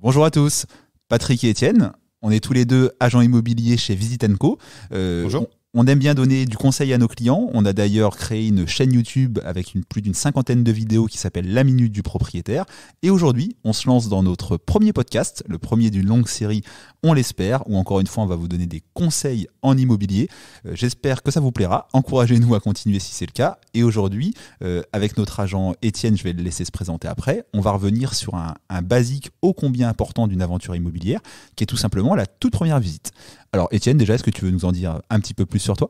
Bonjour à tous, Patrick et Étienne, on est tous les deux agents immobiliers chez Visit & Co. Bonjour. On aime bien donner du conseil à nos clients. On a d'ailleurs créé une chaîne YouTube avec plus d'une 50aine de vidéos qui s'appelle La Minute du Propriétaire. Et aujourd'hui, on se lance dans notre premier podcast, le premier d'une longue série, on l'espère, où encore une fois, on va vous donner des conseils en immobilier. J'espère que ça vous plaira. Encouragez-nous à continuer si c'est le cas. Et aujourd'hui, avec notre agent Étienne, je vais le laisser se présenter après, on va revenir sur un basique ô combien important d'une aventure immobilière, qui est tout simplement la toute première visite. Alors Étienne, déjà, est-ce que tu veux nous en dire un petit peu plus sur toi ?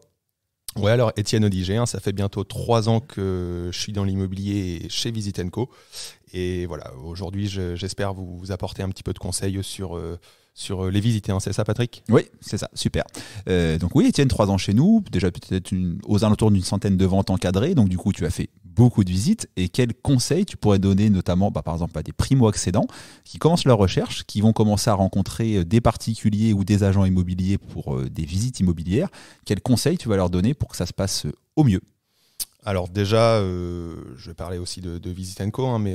Ouais, alors Étienne Odiger, ça fait bientôt 3 ans que je suis dans l'immobilier chez Visit & Co. Et voilà, aujourd'hui, j'espère vous apporter un petit peu de conseils sur les visites. C'est ça, Patrick ? Oui, c'est ça, super. Donc oui, Étienne, 3 ans chez nous, déjà peut-être aux alentours d'une centaine de ventes encadrées, donc du coup, tu as fait beaucoup de visites. Et quels conseils tu pourrais donner notamment, par exemple, à des primo-accédants qui commencent leur recherche, qui vont commencer à rencontrer des particuliers ou des agents immobiliers pour des visites immobilières. Quels conseils tu vas leur donner pour que ça se passe au mieux ? Alors déjà, je vais parler aussi de Visit & Co, mais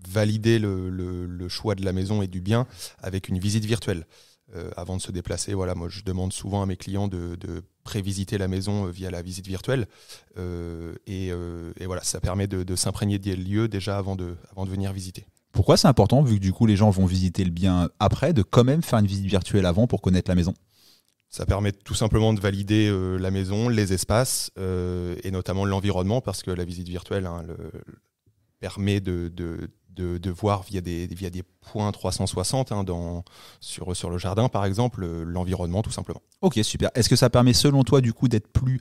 valider le choix de la maison et du bien avec une visite virtuelle. Avant de se déplacer, voilà, moi je demande souvent à mes clients de prévisiter la maison via la visite virtuelle. Et voilà, ça permet de s'imprégner des lieux déjà avant de venir visiter. Pourquoi c'est important, vu que du coup les gens vont visiter le bien après, de quand même faire une visite virtuelle avant pour connaître la maison ? Ça permet tout simplement de valider la maison, les espaces et notamment l'environnement, parce que la visite virtuelle permet de voir via des points 360 sur le jardin, par exemple, l'environnement tout simplement. Ok, super. Est-ce que ça permet selon toi du coup d'être plus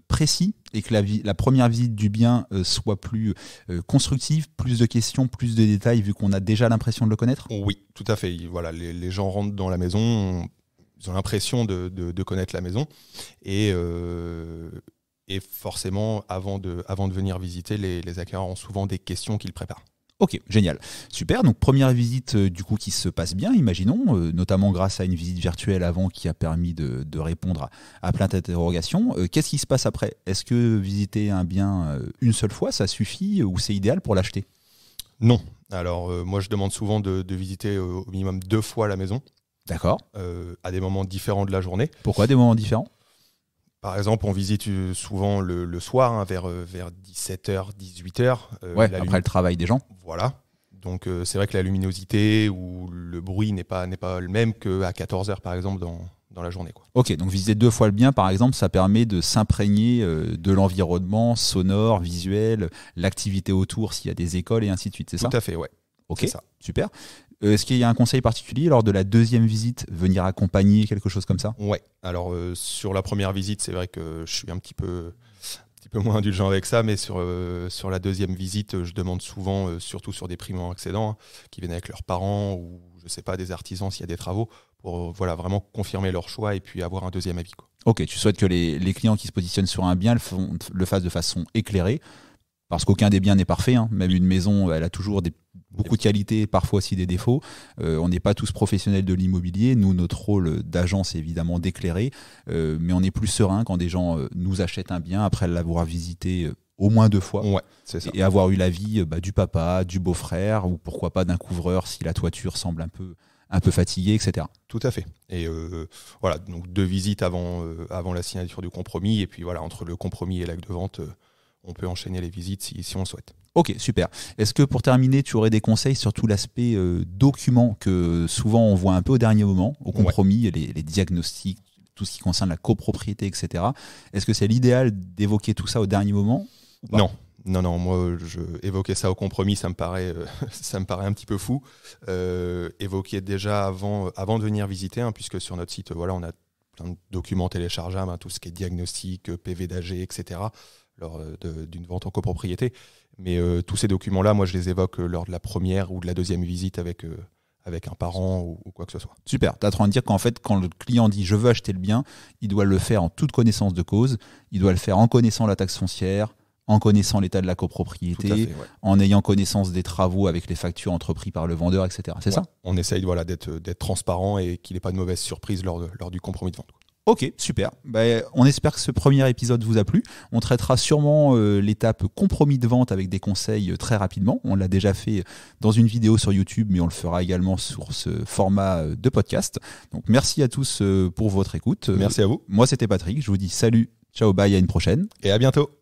précis et que la première visite du bien soit plus constructive, plus de questions, plus de détails, vu qu'on a déjà l'impression de le connaître ? Oui, tout à fait. Voilà, les gens rentrent dans la maison, ils ont l'impression de connaître la maison et forcément, avant de venir visiter, les acquéreurs ont souvent des questions qu'ils préparent. Ok, génial. Super, donc première visite du coup qui se passe bien, imaginons, notamment grâce à une visite virtuelle avant qui a permis de répondre à plein d'interrogations. Qu'est-ce qui se passe après ? Est-ce que visiter un bien une seule fois, ça suffit ou c'est idéal pour l'acheter ? Non. Alors moi je demande souvent de visiter au minimum 2 fois la maison. D'accord. À des moments différents de la journée. Pourquoi des moments différents ? Par exemple, on visite souvent le soir, vers 17h, 18h. Après le travail des gens. Voilà. Donc c'est vrai que la luminosité ou le bruit n'est pas le même qu'à 14h, par exemple, dans la journée, quoi. Ok, donc visiter 2 fois le bien, par exemple, ça permet de s'imprégner de l'environnement sonore, visuel, l'activité autour, s'il y a des écoles et ainsi de suite, c'est ça ? Tout à fait, ouais. Ok, c'est ça. Super. Est-ce qu'il y a un conseil particulier lors de la deuxième visite, venir accompagner, quelque chose comme ça ? Ouais. Alors sur la première visite, c'est vrai que je suis un petit peu moins indulgent avec ça, mais sur la deuxième visite, je demande souvent, surtout sur des primo-accédants, qui viennent avec leurs parents ou je sais pas, des artisans s'il y a des travaux, pour vraiment confirmer leur choix et puis avoir un deuxième avis, quoi. Ok, tu souhaites que les clients qui se positionnent sur un bien le fassent de façon éclairée, parce qu'aucun des biens n'est parfait, hein. Même une maison, elle a toujours beaucoup de qualités, parfois aussi des défauts. On n'est pas tous professionnels de l'immobilier. Nous, notre rôle d'agent, c'est évidemment d'éclairer, mais on est plus serein quand des gens nous achètent un bien après l'avoir visité au moins 2 fois. Ouais, c'est ça. Et avoir eu l'avis du papa, du beau-frère, ou pourquoi pas d'un couvreur si la toiture semble un peu fatiguée, etc. Tout à fait. Et voilà, donc 2 visites avant la signature du compromis, et puis voilà, entre le compromis et l'acte de vente, on peut enchaîner les visites si on le souhaite. Ok, super. Est-ce que pour terminer, tu aurais des conseils sur tout l'aspect document que souvent on voit un peu au dernier moment, au compromis, ouais. les diagnostics, tout ce qui concerne la copropriété, etc. Est-ce que c'est l'idéal d'évoquer tout ça au dernier moment ou pas ? Non, moi évoquer ça au compromis, ça me paraît un petit peu fou. Évoquer déjà avant de venir visiter, puisque sur notre site, voilà, on a plein de documents téléchargeables, tout ce qui est diagnostic, PV d'AG, etc. lors d'une vente en copropriété. Mais tous ces documents-là, moi, je les évoque lors de la première ou de la deuxième visite avec un parent ou quoi que ce soit. Super. Tu es en train de dire qu'en fait, quand le client dit « je veux acheter le bien », il doit le faire en toute connaissance de cause. Il doit le faire en connaissant la taxe foncière, en connaissant l'état de la copropriété, fait, ouais. En ayant connaissance des travaux avec les factures entreprises par le vendeur, etc. C'est ça ? On essaye d'être transparent et qu'il n'ait pas de mauvaise surprise lors du compromis de vente. Ok, super. On espère que ce premier épisode vous a plu. On traitera sûrement l'étape compromis de vente avec des conseils très rapidement. On l'a déjà fait dans une vidéo sur YouTube, mais on le fera également sur ce format de podcast. Donc merci à tous pour votre écoute. Merci à vous. Moi c'était Patrick, je vous dis salut, ciao, bye, à une prochaine. Et à bientôt.